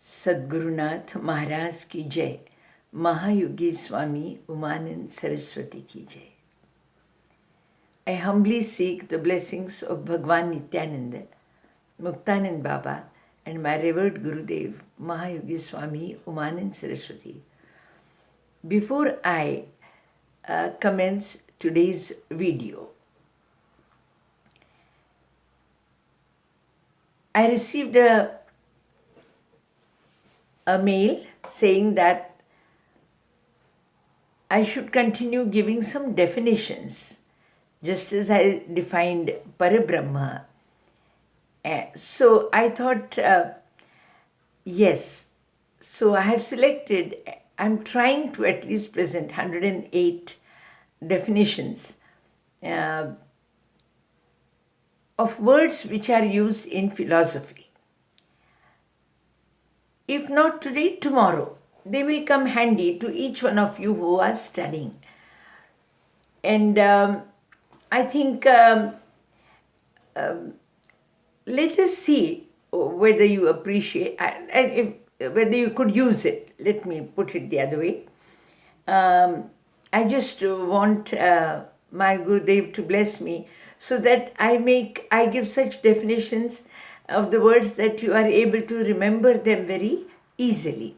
सद्गुरुनाथ महाराज की जय. Mahayogi Swami Umanand Saraswati ki jai. I humbly seek the blessings of Bhagwan Nityananda, Muktanand Baba, and my revered Gurudev, Mahayogi Swami Umanand Saraswati. Before I commence today's video, I received a mail saying that I should continue giving some definitions, just as I defined Parabrahma. So I thought, yes. So I have selected, I'm trying to at least present 108 definitions of words which are used in philosophy. If not today, tomorrow, they will come handy to each one of you who are studying. And I think let us see whether you appreciate and whether you could use it. Let me put it the other way. I just want my Gurudev to bless me so that I give such definitions of the words that you are able to remember them very easily.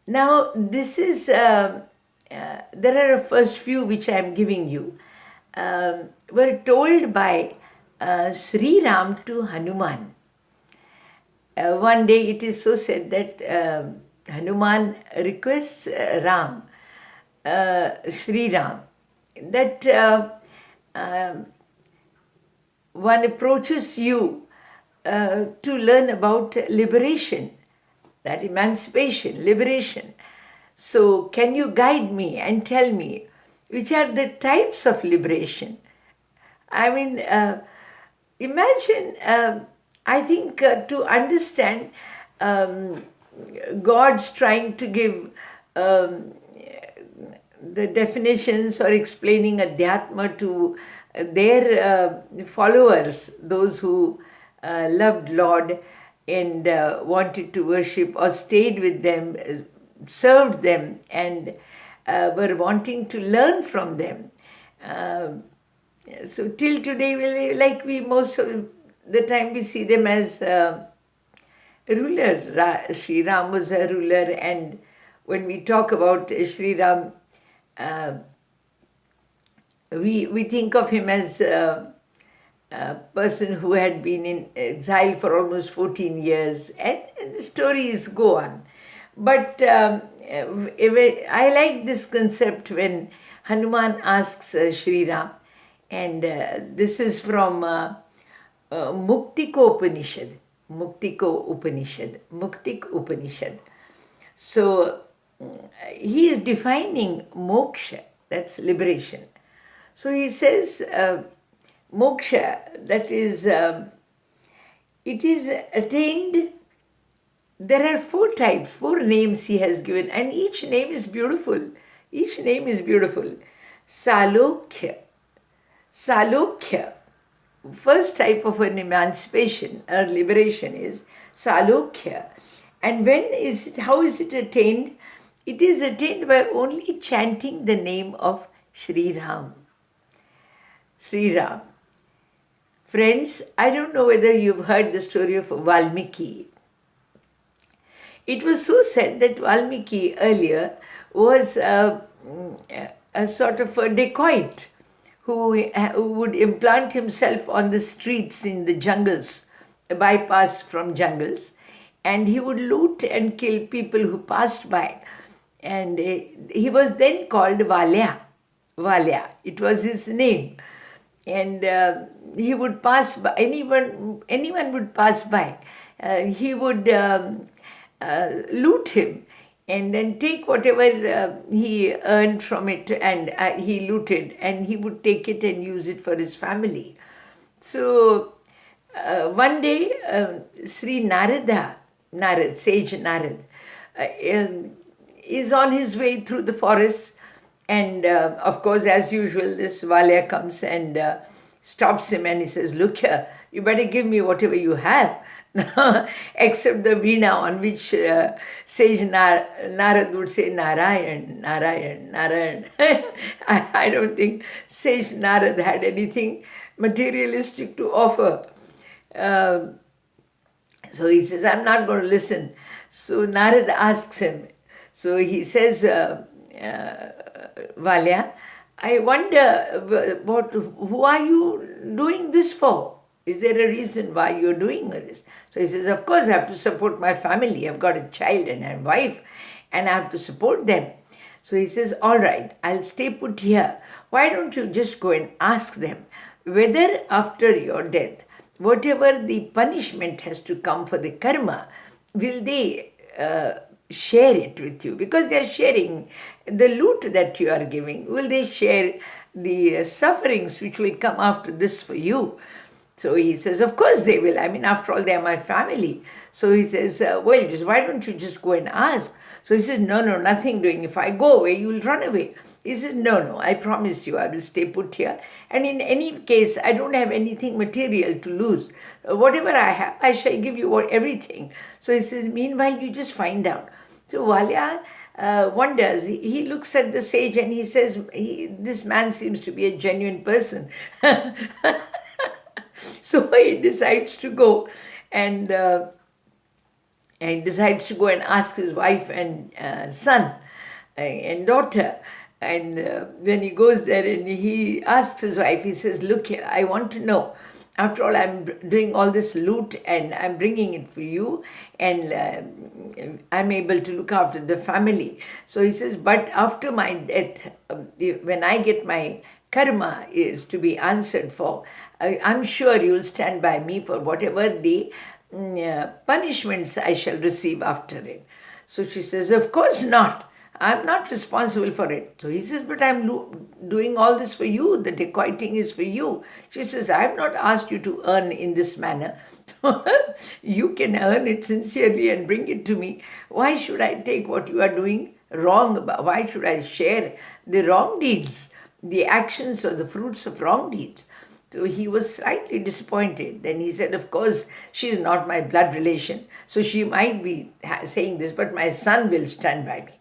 Now, this is, there are a first few which I am giving you, were told by Sri Ram to Hanuman. One day it is so said that Hanuman requests Sri Ram, that one approaches you to learn about liberation, that emancipation, liberation. So can you guide me and tell me which are the types of liberation? I mean, imagine, I think to understand God's trying to give the definitions or explaining Adhyatma to their followers, those who loved Lord and wanted to worship or stayed with them, served them, and were wanting to learn from them. So till today, like we most of the time we see them as ruler. Sri Ram was a ruler, and when we talk about Sri Ram, we think of him as a person who had been in exile for almost 14 years, and the stories go on. But I like this concept when Hanuman asks Sri Ram, and this is from Muktiko Upanishad. Muktik Upanishad. So he is defining moksha, that's liberation. So he says, moksha, that is, it is attained. There are 4 types, 4 names he has given, and each name is beautiful. Each name is beautiful. Salokya. First type of an emancipation or liberation is Salokya. And how is it attained? It is attained by only chanting the name of Sri Ram. Sri Ram. Friends, I don't know whether you've heard the story of Valmiki. It was so said that Valmiki earlier was a sort of a dacoit who would implant himself on the streets in the jungles, bypass from jungles, and he would loot and kill people who passed by. And he was then called Valya. It was his name. And he would pass by, anyone would pass by. He would loot him and then take whatever he earned from it, and he looted, and he would take it and use it for his family. So one day Sri Sage Narad, is on his way through the forest, and of course, as usual, this Valya comes and stops him, and he says, "Look here, You better give me whatever you have, except the veena on which sage Narad would say Narayan, Narayan, Narayan. I don't think sage Narad had anything materialistic to offer. Um so he says, I'm not going to listen. So Narad asks him, so he says, Valya, I wonder who are you doing this for? Is there a reason why you're doing this? So he says, of course, I have to support my family. I've got a child and a wife, and I have to support them. So he says, all right, I'll stay put here. Why don't you just go and ask them whether after your death, whatever the punishment has to come for the karma, will they share it with you? Because they are sharing the loot that you are giving. Will they share the sufferings which will come after this for you? So he says, of course they will. I mean, after all, they are my family. So he says, well, just why don't you just go and ask? So he says, no, no, nothing doing. If I go away, you will run away. He says, no, no, I promised you I will stay put here. And in any case, I don't have anything material to lose. Whatever I have, I shall give you everything. So he says, meanwhile, you just find out. So Valya wonders. He looks at the sage and he says, this man seems to be a genuine person. So he decides to go and decides to go and ask his wife and son and daughter. And when he goes there and he asks his wife, he says, look here, I want to know. After all, I'm doing all this loot and I'm bringing it for you, and I'm able to look after the family. So he says, but after my death, when I get my karma is to be answered for, I'm sure you'll stand by me for whatever the punishments I shall receive after it. So she says, of course not. I'm not responsible for it. So he says, but I'm doing all this for you. The dacoiting is for you. She says, I have not asked you to earn in this manner. You can earn it sincerely and bring it to me. Why should I take what you are doing wrong about? Why should I share the wrong deeds, the actions or the fruits of wrong deeds? So he was slightly disappointed. Then he said, of course, she is not my blood relation. So she might be saying this, but my son will stand by me.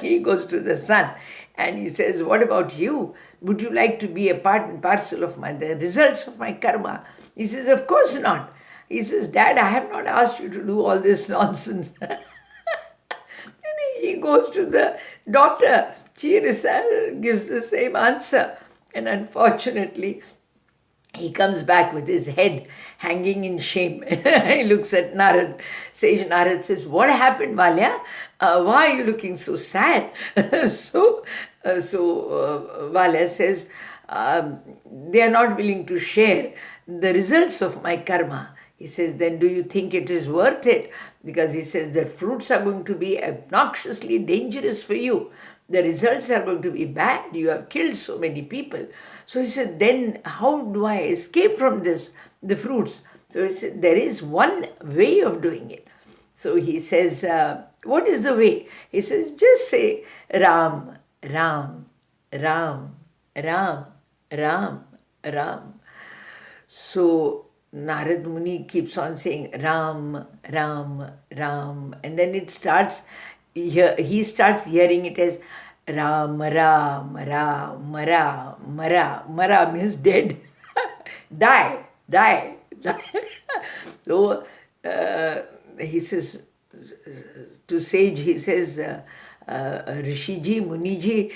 He goes to the son and he says, what about you? Would you like to be a part and parcel of the results of my karma? He says, of course not. He says, Dad, I have not asked you to do all this nonsense. Then he goes to the daughter. She gives the same answer. And unfortunately, he comes back with his head hanging in shame. He looks at Narad. Sage Narad says, what happened, Valya? Why are you looking so sad? So Valya says, they are not willing to share the results of my karma. He says, then do you think it is worth it? Because he says the fruits are going to be obnoxiously dangerous for you. The results are going to be bad. You have killed so many people. So he said, then how do I escape from this, the fruits? So he said, there is one way of doing it. So he says, what is the way? He says, just say Ram, Ram, Ram, Ram, Ram, Ram. So Narad Muni keeps on saying Ram, Ram, Ram. And then it starts, he starts hearing it as Ram, Ram, Ram, Ram, Ram. Mara means dead. Die, die, die. So he says, to sage, he says, Rishiji, Muniji,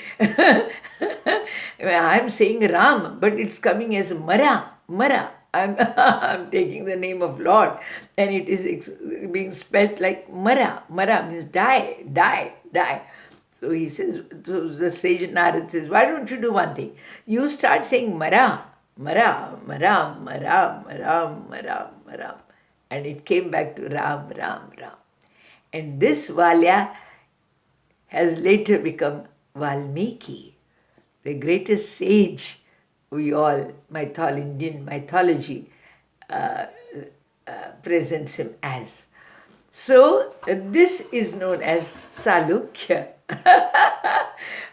I'm saying Ram, but it's coming as Mara, Mara. I'm taking the name of Lord, and it is being spelt like Mara. Mara means die, die, die. So he says, so the sage Narad says, why don't you do one thing? You start saying Mara, Mara, Mara, Mara, Mara, Mara, Mara. And it came back to Ram, Ram, Ram. And this Valya has later become Valmiki, the greatest sage we all, Indian mythology presents him as. So this is known as Salukya.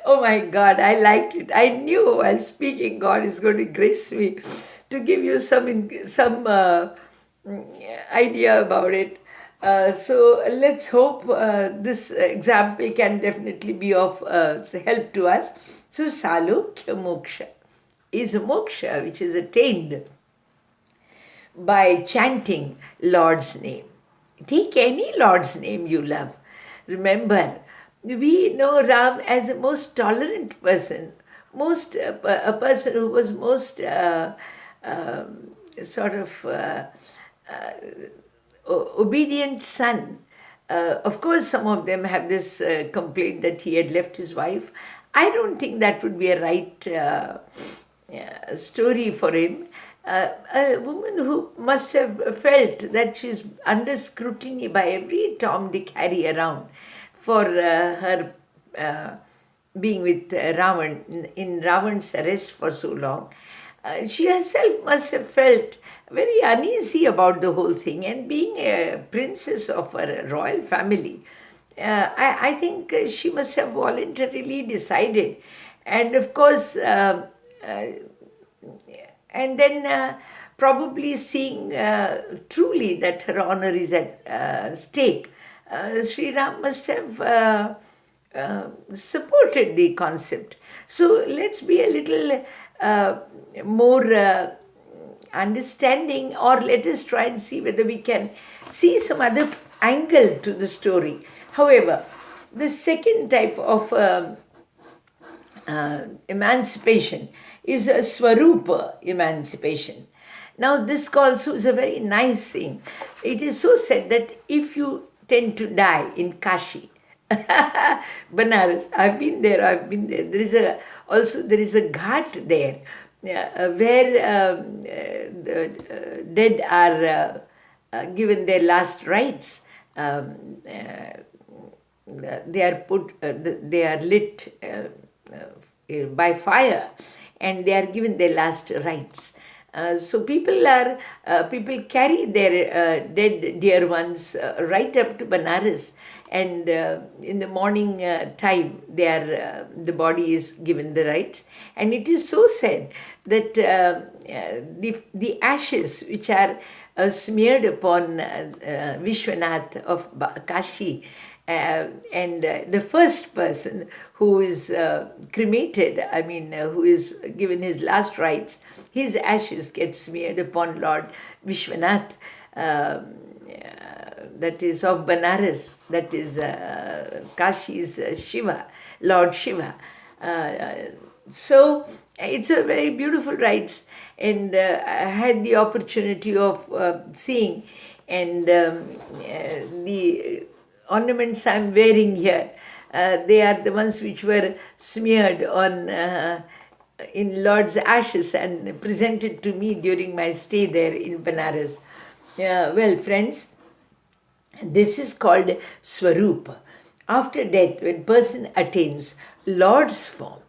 Oh my God, I liked it. I knew while speaking God is going to grace me to give you some idea about it. So let's hope this example can definitely be of help to us. So Salukya Moksha is a moksha which is attained by chanting Lord's name. Take any Lord's name you love. Remember, we know Ram as a most tolerant person, most a person who was most sort of obedient son. Of course, some of them have this complaint that he had left his wife. I don't think that would be a right story for him. A woman who must have felt that she's under scrutiny by every Tom, Dick, Harry around for her being with Ravan in Ravan's arrest for so long. She herself must have felt very uneasy about the whole thing, and being a princess of a royal family, I think she must have voluntarily decided. And of course, and then probably seeing truly that her honor is at stake, Sri Ram must have supported the concept. So let's be a little more understanding, or let us try and see whether we can see some other angle to the story. However, the second type of emancipation is a Swarupa emancipation. Now, this also is a very nice thing. It is so said that if you tend to die in Kashi, Banaras, I've been there. There is a ghat there, where the dead are given their last rites. They are lit by fire, and they are given their last rites. So people carry their dead dear ones right up to Banaras, and in the morning time, the body is given the rites. And it is so said that the ashes which are smeared upon Vishwanath of Kashi, and the first person who is cremated, who is given his last rites, his ashes get smeared upon Lord Vishwanath, that is of Banaras, that is Kashi's Shiva, Lord Shiva. So it's a very beautiful rites, and I had the opportunity of seeing, and the ornaments I'm wearing here, they are the ones which were smeared on in Lord's ashes and presented to me during my stay there in Banaras. Well, friends, this is called Swarupa. After death, when person attains Lord's form,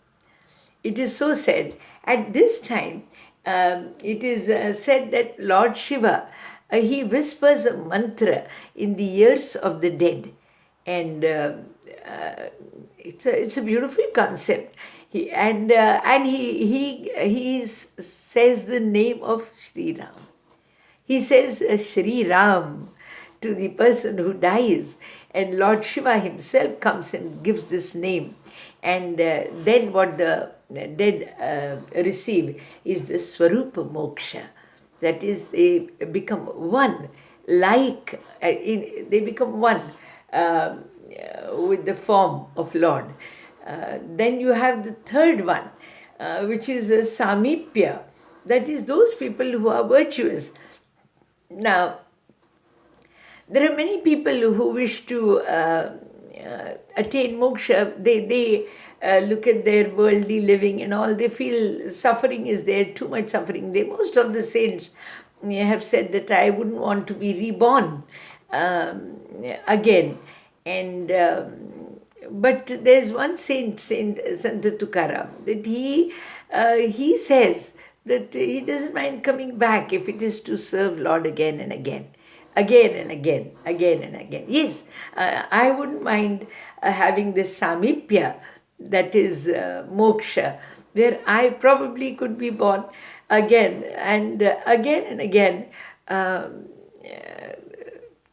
it is so said, at this time, it is said that Lord Shiva, he whispers a mantra in the ears of the dead. And it's a beautiful concept. He says the name of Sri Ram. He says Sri Ram to the person who dies, and Lord Shiva himself comes and gives this name. And then what the dead receive is the Swarupa Moksha. That is, they become one, they become one with the form of Lord. Then you have the third one, which is Samipya. That is those people who are virtuous. Now, there are many people who wish to attain moksha. They look at their worldly living and all. They feel suffering is there, too much suffering. Most of the saints have said that I wouldn't want to be reborn again. And but there's one saint, Sant Tukaram, that he says that he doesn't mind coming back if it is to serve Lord again and again. Again and again, again and again. Yes, I wouldn't mind having this samipya, that is moksha, where I probably could be born again and again and again, um,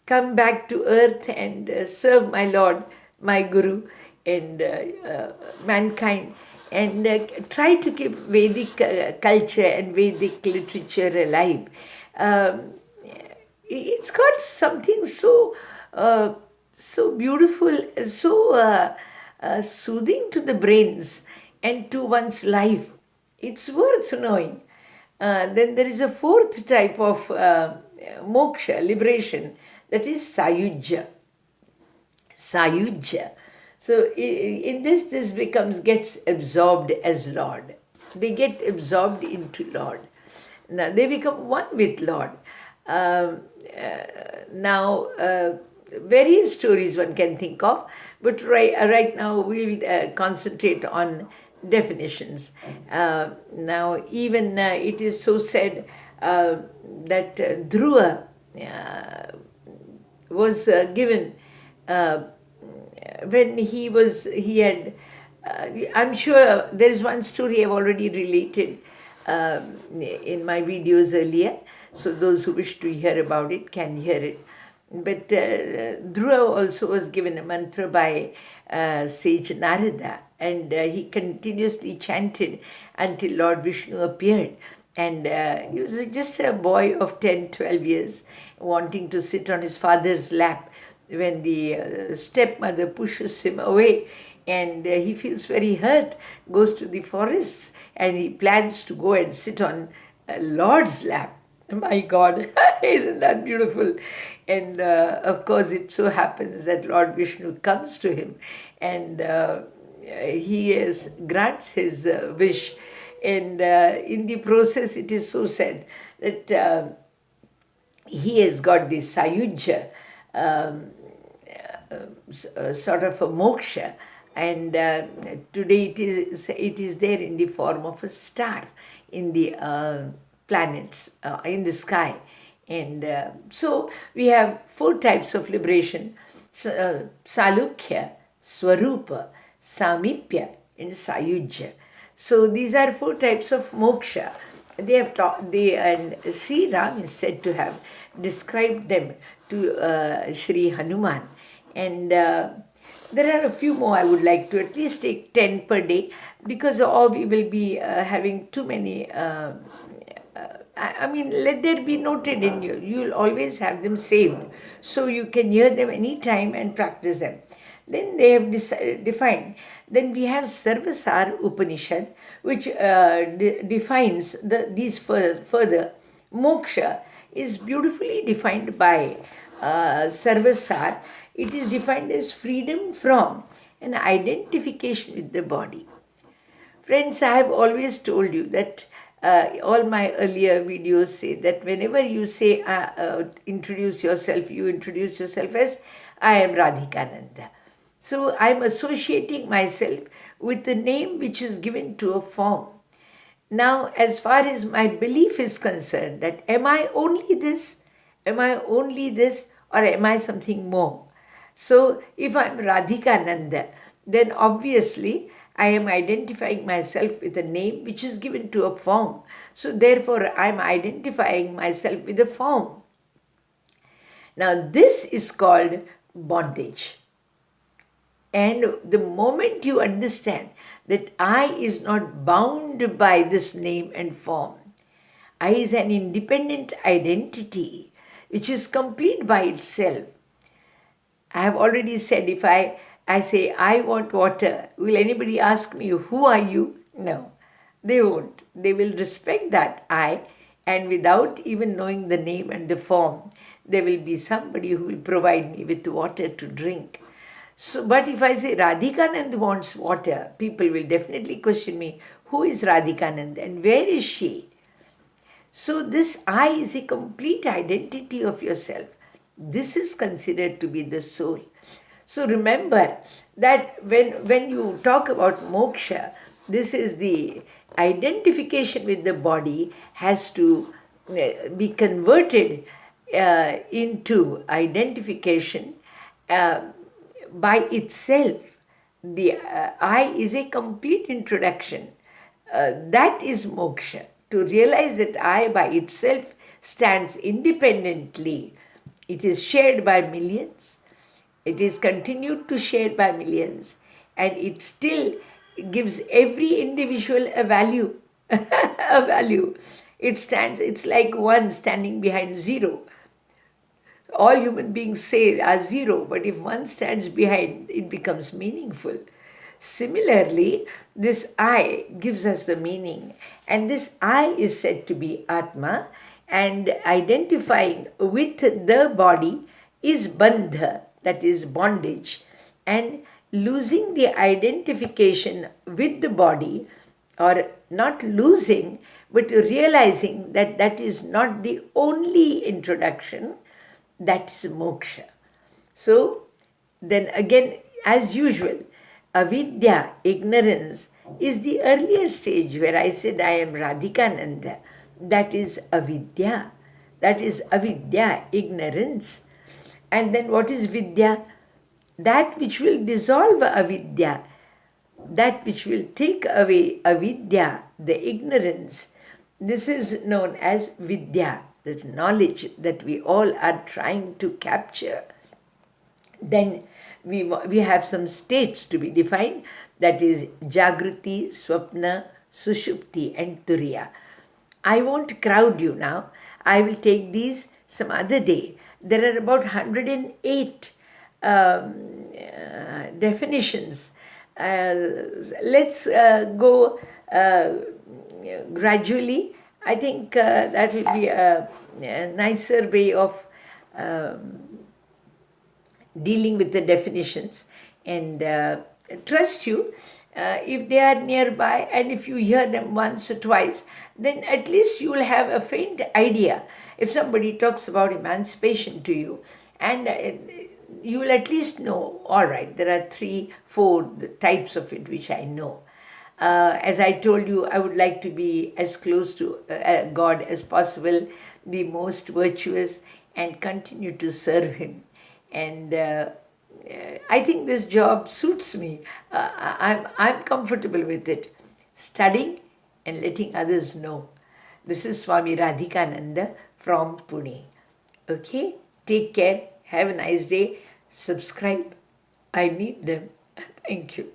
come back to earth and serve my Lord, my Guru, and mankind, and try to keep Vedic culture and Vedic literature alive. Um, it's got something so so beautiful, so soothing to the brains and to one's life. It's worth knowing. Then there is a fourth type of moksha, liberation, that is sayujya. Sayujya. So in this becomes gets absorbed as Lord. They get absorbed into Lord. Now they become one with Lord. Now various stories one can think of, but right now we'll concentrate on definitions. Now even it is so said that Dhruva was given uh, when he had I'm sure there is one story I've already related in my videos earlier, so those who wish to hear about it can hear it. But Dhruva also was given a mantra by sage Narada, and he continuously chanted until Lord Vishnu appeared. And he was just a boy of 10, 12 years, wanting to sit on his father's lap when the stepmother pushes him away, and he feels very hurt, goes to the forests, and he plans to go and sit on Lord's lap. My God, isn't that beautiful? And of course, it so happens that Lord Vishnu comes to him, and grants his wish. And in the process, it is so said that he has got this sayujya, sort of a moksha, and today it is there in the form of a star in the planets in the sky. And so we have four types of liberation: Salukya, Swarupa, Samipya, and Sayujya. So these are four types of moksha. They have taught, and Sri Ram is said to have described them to Sri Hanuman. And there are a few more I would like to at least take 10 per day, because or we will be having too many. I mean, let there be noted in you. You'll always have them saved, so you can hear them anytime and practice them. Then they have defined. Then we have Sarvasar Upanishad, which defines these further. Moksha is beautifully defined by Sarvasar. It is defined as freedom from an identification with the body. Friends, I have always told you that all my earlier videos say that whenever you say introduce yourself, you introduce yourself as I am Radhikananda. So I am associating myself with the name which is given to a form. Now, as far as my belief is concerned, that am I only this? Am I only this? Or am I something more? So, if I'm Radhikananda, then obviously I am identifying myself with a name which is given to a form. So, therefore, I'm identifying myself with a form. Now, this is called bondage. And the moment you understand that I is not bound by this name and form, I is an independent identity which is complete by itself. I have already said, if I say I want water, will anybody ask me, who are you? No, they won't. They will respect that I, and without even knowing the name and the form, there will be somebody who will provide me with water to drink. So, but if I say Radhikanand wants water, people will definitely question me, who is Radhikanand and where is she? So, this I is a complete identity of yourself. This is considered to be the soul. So, remember that when you talk about moksha, this is the identification with the body has to be converted into identification by itself. The I is a complete introduction. That is moksha. to realize that I by itself stands independently. It is shared by millions. It is continued to share by millions, and it still gives every individual a value. A value. It stands, it's like one standing behind zero. All human beings say are zero, but if one stands behind, it becomes meaningful. Similarly, this I gives us the meaning, and this I is said to be Atma, and identifying with the body is bandha, that is bondage, and losing the identification with the body, or not losing, but realizing that that is not the only introduction, that is moksha. So, then again, as usual, avidya, ignorance, is the earlier stage where I said I am Radhikananda. That is avidya. That is avidya, ignorance. And then what is vidya? That which will dissolve avidya, that which will take away avidya, the ignorance. This is known as vidya, the knowledge that we all are trying to capture. Then we have some states to be defined, that is Jagruti, Swapna, Sushupti, and Turiya. I won't crowd you now. I will take these some other day. There are about 108 definitions. Let's go gradually. I think that will be a nicer way of dealing with the definitions, and trust you, if they are nearby and if you hear them once or twice, then at least you will have a faint idea. If somebody talks about emancipation to you, and you will at least know, all right, there are 3, 4 types of it which I know. As I told you, I would like to be as close to God as possible, be most virtuous, and continue to serve Him. And I think this job suits me. I'm comfortable with it. Studying and letting others know. This is Swami Radhikananda from Pune. Okay? Take care. Have a nice day. Subscribe. I need them. Thank you.